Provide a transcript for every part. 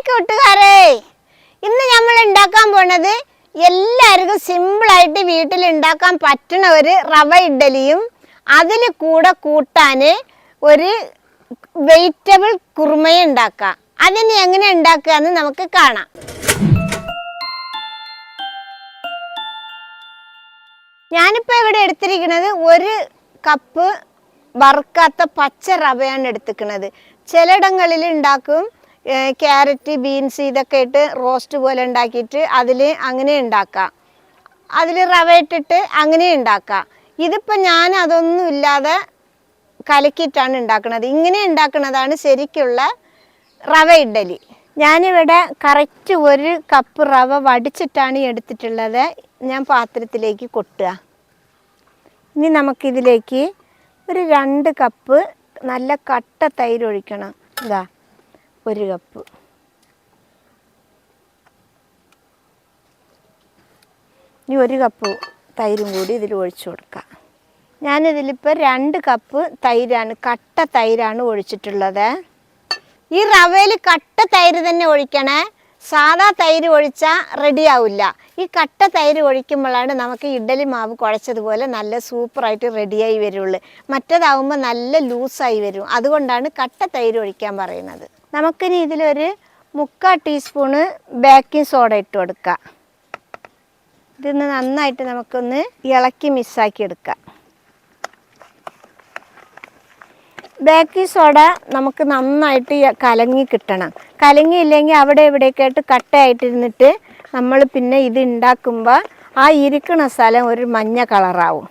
Hi കൂട്ടുകാരെ, ഇന്ന് നമ്മൾ ഉണ്ടാക്കാൻ പോണത് എല്ലാവർക്കും സിമ്പിളായിട്ട് വീട്ടിൽ ഉണ്ടാക്കാൻ പറ്റുന്ന ഒരു റവ ഇഡ്ഡലിയും അതിൽ കൂടെ കൂട്ടാൻ ഒരു വെജിറ്റബിൾ കുറുമയും ഉണ്ടാക്കാം. അതിന് എങ്ങനെ ഉണ്ടാക്കുക എന്ന് നമുക്ക് കാണാം. ഞാനിപ്പോൾ ഇവിടെ എടുത്തിരിക്കുന്നത് 1 കപ്പ് വറുക്കാത്ത പച്ച റവയാണ് എടുത്തിരിക്കുന്നത്. ചിലയിടങ്ങളിൽ ഉണ്ടാക്കും ക്യാരറ്റ്, ബീൻസ് ഇതൊക്കെ ഇട്ട് റോസ്റ്റ് പോലെ ഉണ്ടാക്കിയിട്ട് അതിൽ അങ്ങനെ ഉണ്ടാക്കാം. അതിൽ റവ ഇട്ടിട്ട് അങ്ങനെ ഉണ്ടാക്കാം. ഇതിപ്പോൾ ഞാൻ അതൊന്നും ഇല്ലാതെ കലക്കിയിട്ടാണ് ഉണ്ടാക്കുന്നത്. ഇങ്ങനെ ഉണ്ടാക്കുന്നതാണ് ശരിക്കുള്ള റവ ഇഡ്ഡലി. ഞാനിവിടെ കറക്റ്റ് 1 കപ്പ് റവ വടിച്ചിട്ടാണ് എടുത്തിട്ടുള്ളത്. ഞാൻ പാത്രത്തിലേക്ക് കൊട്ടുക. ഇനി നമുക്കിതിലേക്ക് ഒരു 2 കപ്പ് നല്ല കട്ട തൈര് ഒഴിക്കണം. ഇതാ 1 കപ്പ്. ഇനി 1 കപ്പ് തൈരും കൂടി ഇതിൽ ഒഴിച്ചു കൊടുക്കാം. ഞാനിതിലിപ്പോൾ 2 കപ്പ് തൈരാണ്, കട്ട തൈരാണ് ഒഴിച്ചിട്ടുള്ളത്. ഈ റവയിൽ കട്ട തൈര് തന്നെ ഒഴിക്കണേ. സാധാ തൈര് ഒഴിച്ചാൽ റെഡിയാവില്ല. ഈ കട്ട തൈര് ഒഴിക്കുമ്പോഴാണ് നമുക്ക് ഇഡ്ഡലി മാവ് കുഴച്ചതുപോലെ നല്ല സൂപ്പറായിട്ട് റെഡിയായി വരുള്ളൂ. മറ്റേതാവുമ്പോൾ നല്ല ലൂസായി വരും. അതുകൊണ്ടാണ് കട്ട തൈര് ഒഴിക്കാൻ പറയുന്നത്. നമുക്കിനി ഇതിലൊരു 3/4 ടീസ്പൂണ് ബേക്കിംഗ് സോഡ ഇട്ട് കൊടുക്കാം. ഇതൊന്ന് നന്നായിട്ട് നമുക്കൊന്ന് ഇളക്കി മിക്സാക്കി എടുക്കാം. ബേക്കിംഗ് സോഡ നമുക്ക് നന്നായിട്ട് കലങ്ങി കിട്ടണം. കലങ്ങിയില്ലെങ്കിൽ അവിടെ ഇവിടെയൊക്കെ ആയിട്ട് കട്ടയായിട്ടിരുന്നിട്ട് നമ്മൾ പിന്നെ ഇത് ഉണ്ടാക്കുമ്പോൾ ആ ഇരിക്കുന്ന സ്ഥലം ഒരു മഞ്ഞ കളറാവും.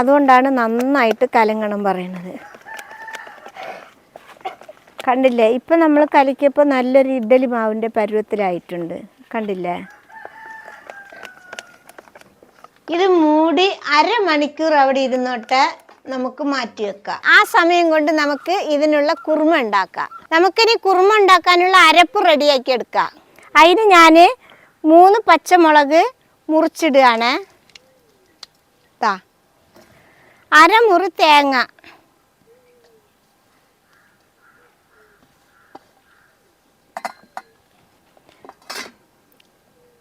അതുകൊണ്ടാണ് നന്നായിട്ട് കലങ്ങണം പറയുന്നത്. കണ്ടില്ലേ, ഇപ്പം നമ്മൾ കലക്കിയപ്പോൾ നല്ലൊരു ഇഡ്ഡലി മാവിൻ്റെ പരുവത്തിലായിട്ടുണ്ട്. കണ്ടില്ലേ? ഇത് മൂടി 1/2 മണിക്കൂർ അവിടെ ഇരുന്നോട്ട് നമുക്ക് മാറ്റി വെക്കാം. ആ സമയം കൊണ്ട് നമുക്ക് ഇതിനുള്ള കുറുമ ഉണ്ടാക്കാം. നമുക്കിനി കുറുമ ഉണ്ടാക്കാനുള്ള അരപ്പ് റെഡിയാക്കി എടുക്കാം. അതിന് ഞാൻ 3 പച്ചമുളക് മുറിച്ചിടുകയാണ്. 1/2 മുറി തേങ്ങ,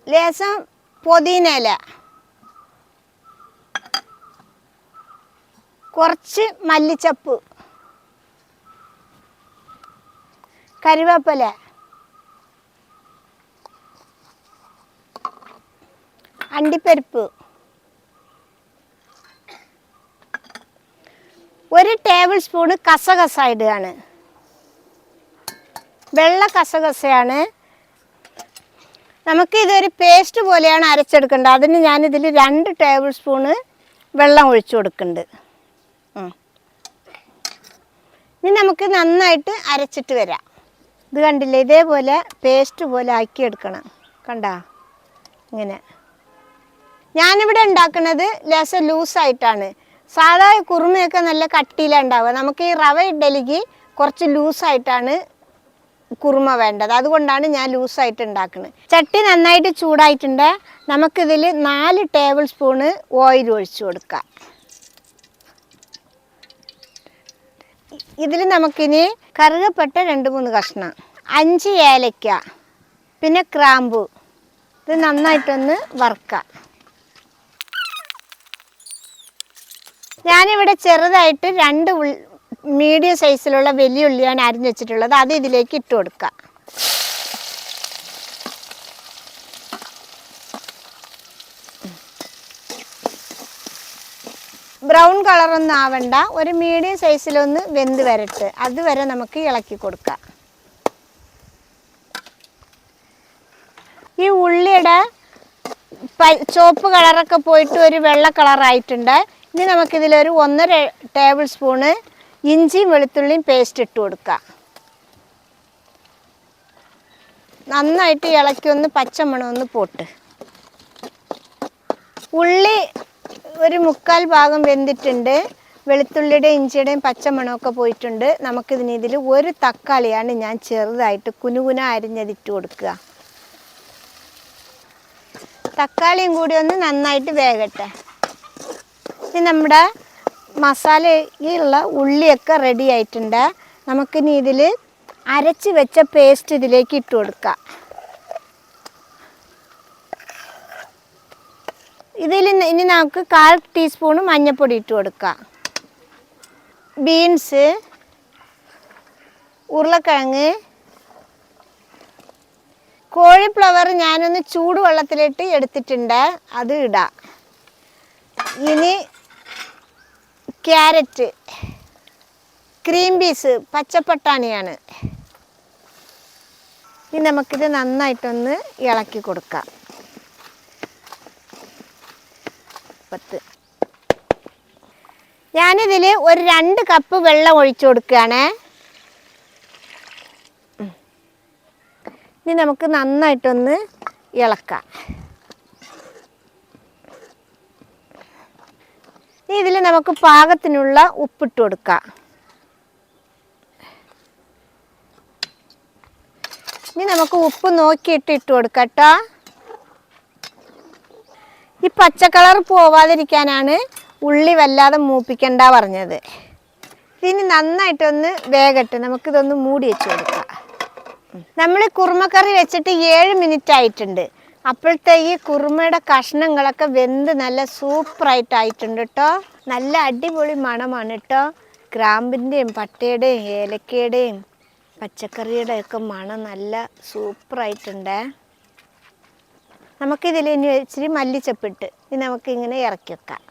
ലേശം പുതിനയില, കുറച്ച് മല്ലിച്ചപ്പ്, കറിവേപ്പില, അണ്ടിപ്പരിപ്പ്, 1 ടേബിൾ സ്പൂണ് കസകസ ഇടുകയാണ്. വെള്ള കസകസയാണ്. നമുക്ക് ഇതൊരു പേസ്റ്റ് പോലെയാണ് അരച്ചെടുക്കേണ്ടത്. അതിന് ഞാനിതിൽ 2 ടേബിൾ സ്പൂണ് വെള്ളം ഒഴിച്ചു കൊടുക്കുന്നുണ്ട്. ഇനി നമുക്ക് നന്നായിട്ട് അരച്ചിട്ട് വരാം. ഇത് കണ്ടില്ലേ, ഇതേപോലെ പേസ്റ്റ് പോലെ ആക്കിയെടുക്കണം. കണ്ടാ ഇങ്ങനെ. ഞാനിവിടെ ഉണ്ടാക്കുന്നത് ലേശം ലൂസായിട്ടാണ്. സാധാ കുറുമയൊക്കെ നല്ല കട്ടിയിലാണ് ഉണ്ടാവുക. നമുക്ക് ഈ റവ ഇഡ്ഡലിക്ക് കുറച്ച് ലൂസായിട്ടാണ് കുറുമ വേണ്ടത്. അതുകൊണ്ടാണ് ഞാൻ ലൂസായിട്ട് ഉണ്ടാക്കുന്നത്. ചട്ടി നന്നായിട്ട് ചൂടായിട്ടുണ്ട്. നമുക്കിതിൽ 4 ടേബിൾ സ്പൂണ് ഓയിൽ ഒഴിച്ചു കൊടുക്കാം. ഇതിൽ നമുക്കിനി കറുകപ്പട്ട 2-3 കഷ്ണം, 5 ഏലക്ക, പിന്നെ ഗ്രാമ്പു. ഇത് നന്നായിട്ടൊന്ന് വറുക്കാം. ഞാനിവിടെ ചെറുതായിട്ട് 2 മീഡിയം സൈസിലുള്ള വലിയ ഉള്ളിയാണ് അരിഞ്ഞു വെച്ചിട്ടുള്ളത്. അത് ഇതിലേക്ക് ഇട്ട് കൊടുക്കാം. ബ്രൗൺ കളറൊന്നും ആവണ്ട, ഒരു മീഡിയം സൈസിലൊന്ന് വെന്ത് വരട്ടെ. അതുവരെ നമുക്ക് ഇളക്കി കൊടുക്കാം. ഈ ഉള്ളിയുടെ ചുവപ്പ് കളറൊക്കെ പോയിട്ട് ഒരു വെള്ള കളറായിട്ടുണ്ട്. ഇനി നമുക്കിതിലൊരു 1.5 ടേബിൾ സ്പൂണ് ഇഞ്ചിയും വെളുത്തുള്ളിയും പേസ്റ്റ് ഇട്ട് കൊടുക്കാം. നന്നായിട്ട് ഇളക്കി ഒന്ന് പച്ചമണം ഒന്ന് പോട്ട്. ഉള്ളി ഒരു 3/4 ഭാഗം വെന്തിട്ടുണ്ട്. വെളുത്തുള്ളിയുടെയും ഇഞ്ചിയുടെയും പച്ചമണമൊക്കെ പോയിട്ടുണ്ട്. നമുക്കിതിൽ 1 തക്കാളിയാണ് ഞാൻ ചെറുതായിട്ട് കുനുകുന അരിഞ്ഞതിട്ട് കൊടുക്കുക. തക്കാളിയും കൂടി ഒന്ന് നന്നായിട്ട് വേകട്ടെ. ഇനി നമ്മുടെ മസാലയുള്ള ഉള്ളിയൊക്കെ റെഡി ആയിട്ടുണ്ട്. നമുക്കിനി ഇതിൽ അരച്ച് വെച്ച പേസ്റ്റ് ഇതിലേക്ക് ഇട്ട് കൊടുക്കുക. ഇതിൽ ഇനി നമുക്ക് 1/4 ടീസ്പൂൺ മഞ്ഞൾപ്പൊടി ഇട്ട് കൊടുക്കുക. ബീൻസ്, ഉരുളക്കിഴങ്ങ്, കോളിഫ്ലവർ ഞാനൊന്ന് ചൂടുവെള്ളത്തിലിട്ട് എടുത്തിട്ടുണ്ട്, അത് ഇടാം. ഇനി ക്യാരറ്റ്, ക്രീം പീസ്, പച്ചപ്പട്ടാണിയാണ്. ഇനി നമുക്കിത് നന്നായിട്ടൊന്ന് ഇളക്കി കൊടുക്കാം. ഞാനിതിൽ ഒരു 2 കപ്പ് വെള്ളം ഒഴിച്ചു കൊടുക്കുകയാണ്. ഇനി നമുക്ക് നന്നായിട്ടൊന്ന് ഇളക്കാം. ഇനി ഇതിൽ നമുക്ക് പാകത്തിനുള്ള ഉപ്പിട്ട് കൊടുക്കാം. ഇനി നമുക്ക് ഉപ്പ് നോക്കിയിട്ട് ഇട്ട് കൊടുക്കാം കേട്ടോ. ഈ പച്ച കളർ പോവാതിരിക്കാനാണ് ഉള്ളി വല്ലാതെ മൂപ്പിക്കണ്ട പറഞ്ഞത്. ഇനി നന്നായിട്ടൊന്ന് വേഗട്ടെ, നമുക്കിതൊന്ന് മൂടി വെച്ച് കൊടുക്കാം. നമ്മൾ കുറുമക്കറി വെച്ചിട്ട് 7 മിനിറ്റ് ആയിട്ടുണ്ട്. അപ്പോഴത്തെ ഈ കുറുമയുടെ കഷ്ണങ്ങളൊക്കെ വെന്ത് നല്ല സൂപ്പറായിട്ടായിട്ടുണ്ട് കേട്ടോ. നല്ല അടിപൊളി മണമാണ് കേട്ടോ. ഗ്രാമ്പിൻ്റെയും പട്ടയുടെയും ഏലക്കയുടെയും പച്ചക്കറിയുടെ ഒക്കെ മണം നല്ല സൂപ്പറായിട്ടുണ്ട്. നമുക്കിതിൽ ഇനി ഇച്ചിരി മല്ലിച്ചപ്പിട്ട് ഇനി നമുക്കിങ്ങനെ ഇറക്കി വെക്കാം.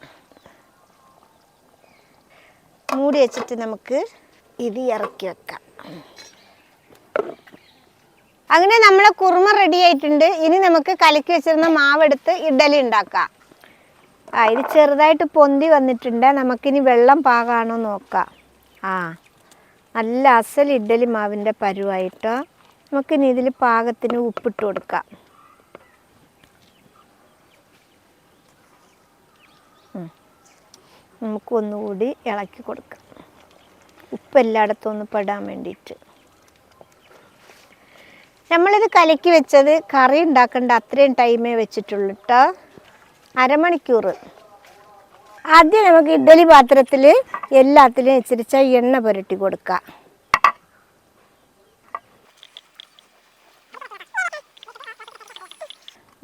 മൂടി വെച്ചിട്ട് നമുക്ക് ഇത് ഇറക്കി വെക്കാം. അങ്ങനെ നമ്മളെ കുറുമ റെഡി ആയിട്ടുണ്ട്. ഇനി നമുക്ക് കലക്കി വെച്ചിരുന്ന മാവെടുത്ത് ഇഡ്ഡലി ഉണ്ടാക്കാം. ഇത് ചെറുതായിട്ട് പൊന്തി വന്നിട്ടുണ്ട്. നമുക്കിനി വെള്ളം പാകാണോ നോക്കാം. നല്ല അസൽ ഇഡ്ഡലി മാവിൻ്റെ പരുവായിട്ടോ. നമുക്കിനി ഇതിൽ പാകത്തിന് ഉപ്പിട്ട് കൊടുക്കാം. നമുക്കൊന്നുകൂടി ഇളക്കി കൊടുക്കാം, ഉപ്പ് എല്ലായിടത്തും ഒന്ന് പെടാൻ വേണ്ടിയിട്ട്. നമ്മളിത് കലക്കി വെച്ചത് കറി ഉണ്ടാക്കേണ്ട അത്രയും ടൈമേ വെച്ചിട്ടുള്ളൂ കേട്ടോ, അരമണിക്കൂർ. ആദ്യം നമുക്ക് ഇഡ്ഡലി പാത്രത്തിൽ എല്ലാത്തിലും ഇച്ചിരിച്ച എണ്ണ പുരട്ടി കൊടുക്കാം.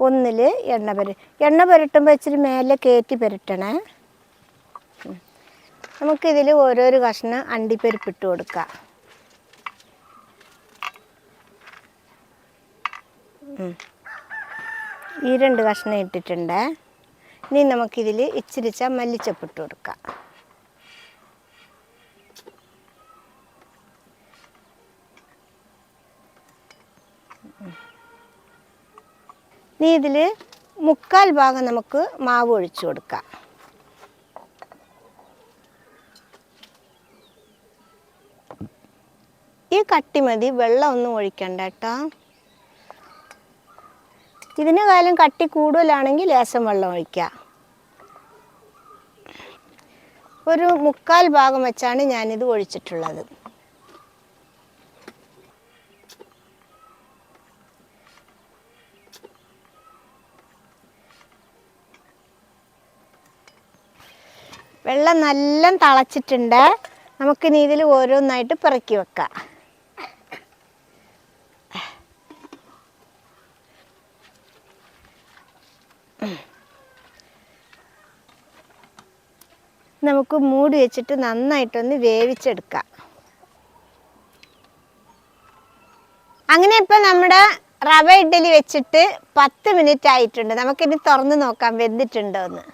ഒന്നിൽ എണ്ണ പുരട്ടുമ്പോൾ ഇച്ചിരി മേലെ കയറ്റി പുരട്ടണേ. നമുക്കിതിൽ ഓരോരോ കഷ്ണം അണ്ടിപ്പരിപ്പിട്ട് കൊടുക്കാം. ഈ 2 കഷ്ണം ഇട്ടിട്ടുണ്ട്. ഇനി നമുക്കിതിൽ ഇച്ചിരിച്ച മല്ലിച്ചപ്പിട്ട് കൊടുക്കാം. ഇനി ഇതിൽ 1/4 ഭാഗം നമുക്ക് മാവ് ഒഴിച്ചു കൊടുക്കാം. ഈ കട്ടി മതി, വെള്ളം ഒന്നും ഒഴിക്കണ്ട കേട്ടോ. ഇതിന് കാലം കട്ടി കൂടുതലാണെങ്കിൽ ലേശം വെള്ളം ഒഴിക്കുക. ഒരു 1/4 ഭാഗം വെച്ചാണ് ഞാനിത് ഒഴിച്ചിട്ടുള്ളത്. വെള്ളം നല്ല തിളച്ചിട്ടുണ്ട്. നമുക്കിനി ഇതിൽ ഓരോന്നായിട്ട് പിറക്കി വെക്കാം. നമുക്ക് മൂടി വെച്ചിട്ട് നന്നായിട്ടൊന്ന് വേവിച്ചെടുക്കാം. അങ്ങനെ ഇപ്പം നമ്മുടെ റവ ഇഡ്ഡലി വെച്ചിട്ട് 10 മിനിറ്റ് ആയിട്ടുണ്ട്. നമുക്കിനി തുറന്ന് നോക്കാം വെന്തിട്ടുണ്ടോ എന്ന്.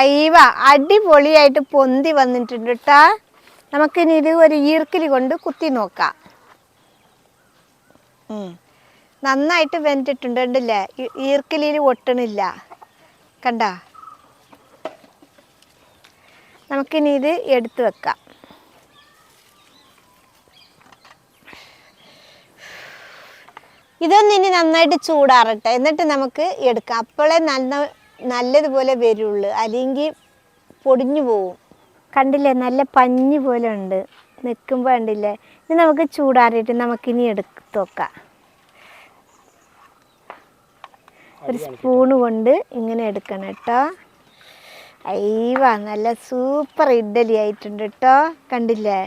അയ്യവ അടിപൊളിയായിട്ട് പൊന്തി വന്നിട്ടുണ്ട് കേട്ടോ. നമുക്കിനി ഇത് ഒരു ഈർക്കിലി കൊണ്ട് കുത്തി നോക്കാം. നന്നായിട്ട് വെന്തിട്ടുണ്ട് കണ്ടില്ലേ, ഈർക്കിലിയിൽ ഒട്ടണില്ല കണ്ട. നമുക്കിനി ഇത് എടുത്ത് വെക്കാം. ഇതൊന്നിനി നന്നായിട്ട് ചൂടാറട്ടെ, എന്നിട്ട് നമുക്ക് എടുക്കാം. അപ്പോഴേ നല്ലതുപോലെ വരുള്ളൂ, അല്ലെങ്കിൽ പൊടിഞ്ഞു പോവും. കണ്ടില്ലേ, നല്ല പഞ്ഞി പോലെ ഉണ്ട് നിൽക്കുമ്പോൾ കണ്ടില്ലേ. ഇനി നമുക്ക് ചൂടാറിയിട്ട് നമുക്കിനി എടുത്ത് വെക്കാം. ഒരു സ്പൂണ് കൊണ്ട് ഇങ്ങനെ എടുക്കണം കേട്ടോ. അയ്യവ നല്ല സൂപ്പർ ഇഡ്ഡലി ആയിട്ടുണ്ട് കേട്ടോ, കണ്ടില്ലേ?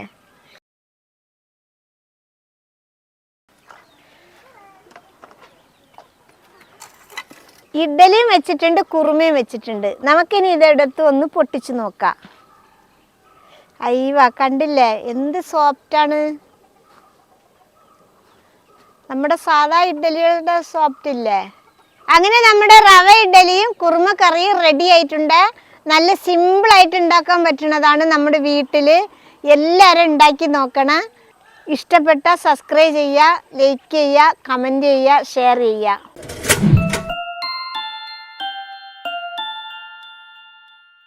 ഇഡ്ഡലിയും വെച്ചിട്ടുണ്ട്, കുറുമയും വെച്ചിട്ടുണ്ട്. നമുക്കിനി ഇതെടുത്ത് ഒന്ന് പൊട്ടിച്ചു നോക്കാം. അയ്യവ കണ്ടില്ലേ എന്ത് സോഫ്റ്റാണ്, നമ്മുടെ സാധാ ഇഡ്ഡലിയുടെ സോഫ്റ്റ് ഇല്ലേ? അങ്ങനെ നമ്മുടെ റവ ഇഡ്ഡലിയും കുറുമ കറിയും റെഡി ആയിട്ടുണ്ട്. നല്ല സിമ്പിളായിട്ട് ഉണ്ടാക്കാൻ പറ്റുന്നതാണ് നമ്മുടെ വീട്ടിൽ. എല്ലാവരും ഉണ്ടാക്കി നോക്കണം. ഇഷ്ടപ്പെട്ടാൽ സബ്സ്ക്രൈബ് ചെയ്യുക, ലൈക്ക് ചെയ്യുക, കമൻറ്റ് ചെയ്യുക, ഷെയർ ചെയ്യുക.